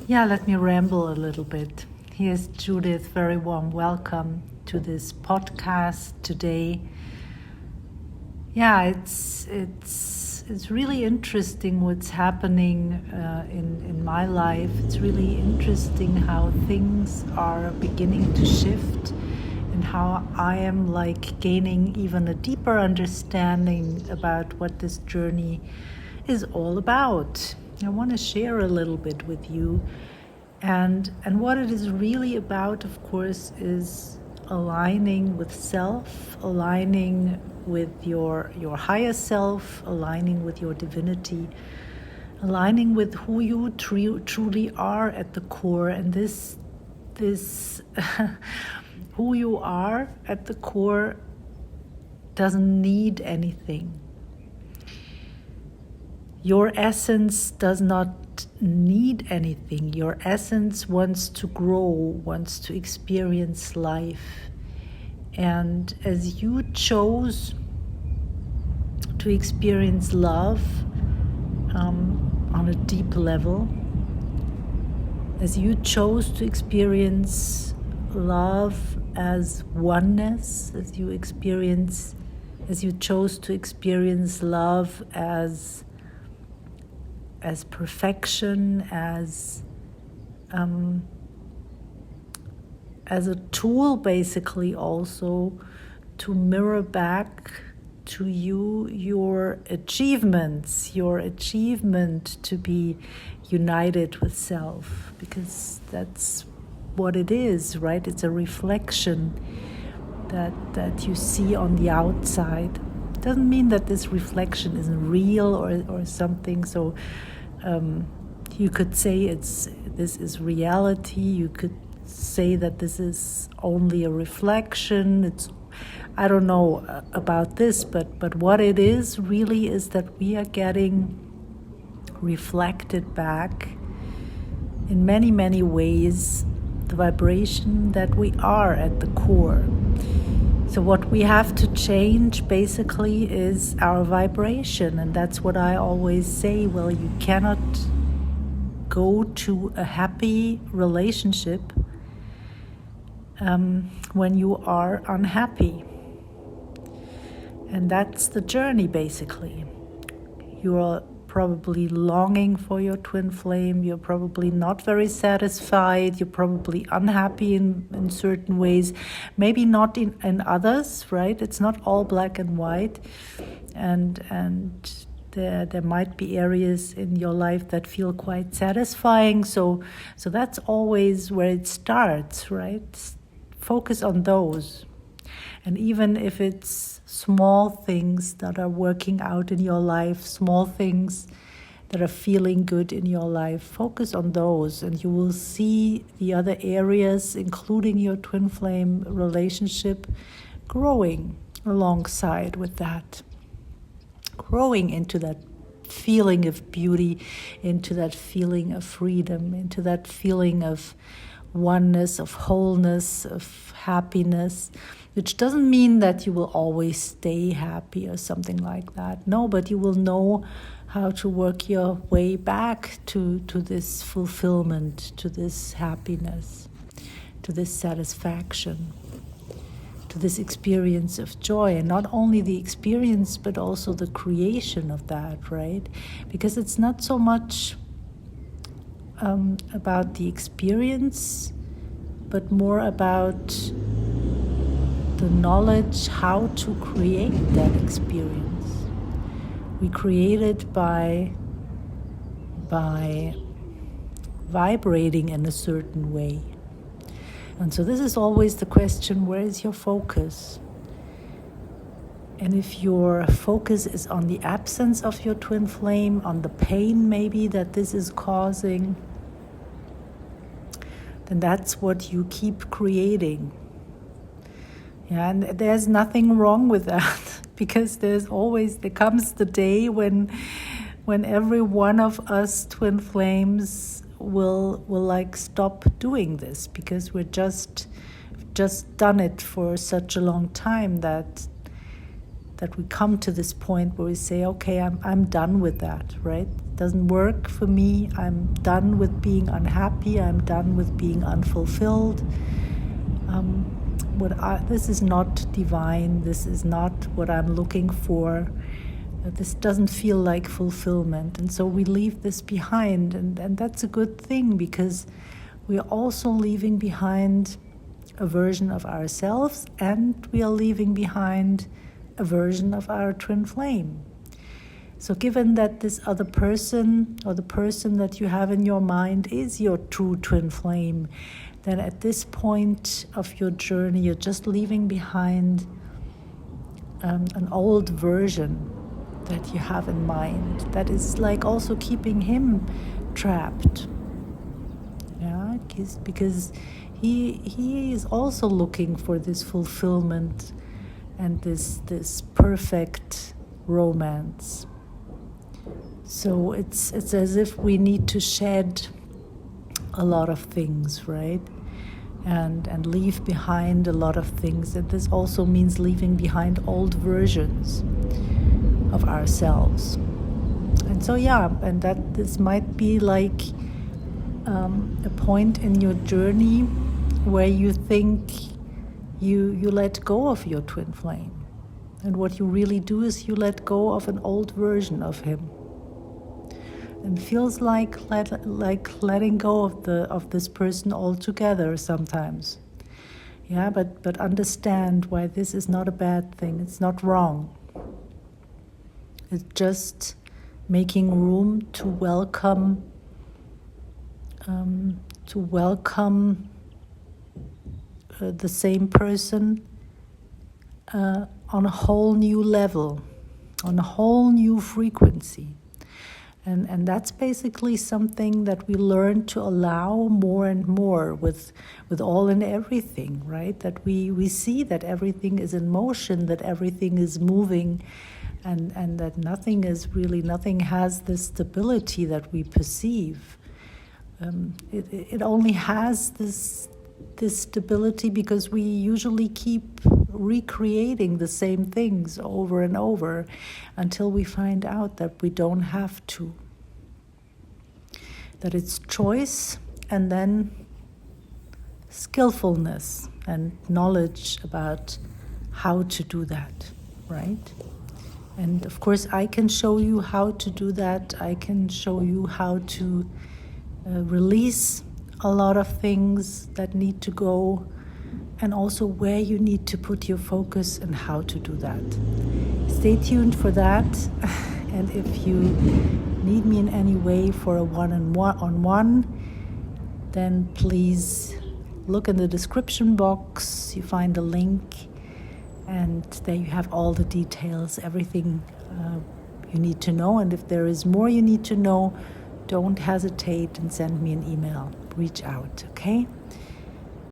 Yeah, let me ramble a little bit. Here's Judith. Very warm welcome to this podcast today. Yeah, it's really interesting what's happening in my life. It's really interesting how things are beginning to shift and how I am like gaining even a deeper understanding about what this journey is all about. I want to share a little bit with you. And what it is really about, of course, is aligning with self, aligning with your higher self, aligning with your divinity, aligning with who you truly are at the core. And this who you are at the core doesn't need anything. Your essence does not need anything. Your essence wants to grow, wants to experience life. And as you chose to experience love on a deep level, as you chose to experience love as oneness, as you chose to experience love as perfection, as a tool, basically, also to mirror back to you your achievements, your achievement to be united with self, because that's what it is, right? It's a reflection that you see on the outside. Doesn't mean that this reflection isn't real or something. So you could say this is reality. You could say that this is only a reflection. I don't know about this, but what it is really is that we are getting reflected back in many, many ways the vibration that we are at the core. So what we have to change basically is our vibration, and that's what I always say. Well, you cannot go to a happy relationship when you are unhappy. And that's the journey, basically. You are probably longing for your twin flame. You're probably not very satisfied. You're probably unhappy in certain ways, maybe not in others, right? It's not all black and white. And there might be areas in your life that feel quite satisfying. So that's always where it starts, right? Focus on those. And even if it's small things that are working out in your life, small things that are feeling good in your life, focus on those, and you will see the other areas, including your twin flame relationship, growing alongside with that, growing into that feeling of beauty, into that feeling of freedom, into that feeling of oneness, of wholeness, of happiness, which doesn't mean that you will always stay happy or something like that. No, but you will know how to work your way back to this fulfillment, to this happiness, to this satisfaction, to this experience of joy. And not only the experience, but also the creation of that, right? Because it's not so much about the experience, but more about the knowledge how to create that experience. We create it by vibrating in a certain way. And so this is always the question, where is your focus? And if your focus is on the absence of your twin flame, on the pain maybe that this is causing, then that's what you keep creating. Yeah, and there's nothing wrong with that, because there comes the day when every one of us twin flames will like stop doing this, because we're just done it for such a long time that we come to this point where we say, okay, I'm done with that, right? doesn't work for me. I'm done with being unhappy. I'm done with being unfulfilled. This is not divine. This is not what I'm looking for. This doesn't feel like fulfillment. And so we leave this behind. And that's a good thing, because we are also leaving behind a version of ourselves, and we are leaving behind a version of our twin flame. So given that this other person, or the person that you have in your mind, is your true twin flame, then at this point of your journey, you're just leaving behind an old version that you have in mind that is like also keeping him trapped. Yeah, because he is also looking for this fulfillment and this perfect romance. So it's as if we need to shed a lot of things, right? And leave behind a lot of things. And this also means leaving behind old versions of ourselves. And so and that this might be like a point in your journey where you think you let go of your twin flame. And what you really do is you let go of an old version of him. And feels like letting go of this person altogether sometimes. Yeah, but understand why this is not a bad thing. It's not wrong. It's just making room to welcome the same person on a whole new level, on a whole new frequency. And that's basically something that we learn to allow more and more with all and everything, right? That we see that everything is in motion, that everything is moving, and that nothing has the stability that we perceive. It only has this stability because we usually keep recreating the same things over and over until we find out that we don't have to. That it's choice and then skillfulness and knowledge about how to do that, right? And of course, I can show you how to do that. I can show you how to release a lot of things that need to go, and also where you need to put your focus and how to do that. Stay tuned for that. And if you need me in any way for a one-on-one, then please look in the description box. You find a link, and there you have all the details, everything you need to know. And if there is more you need to know, don't hesitate and send me an email. Reach out, okay?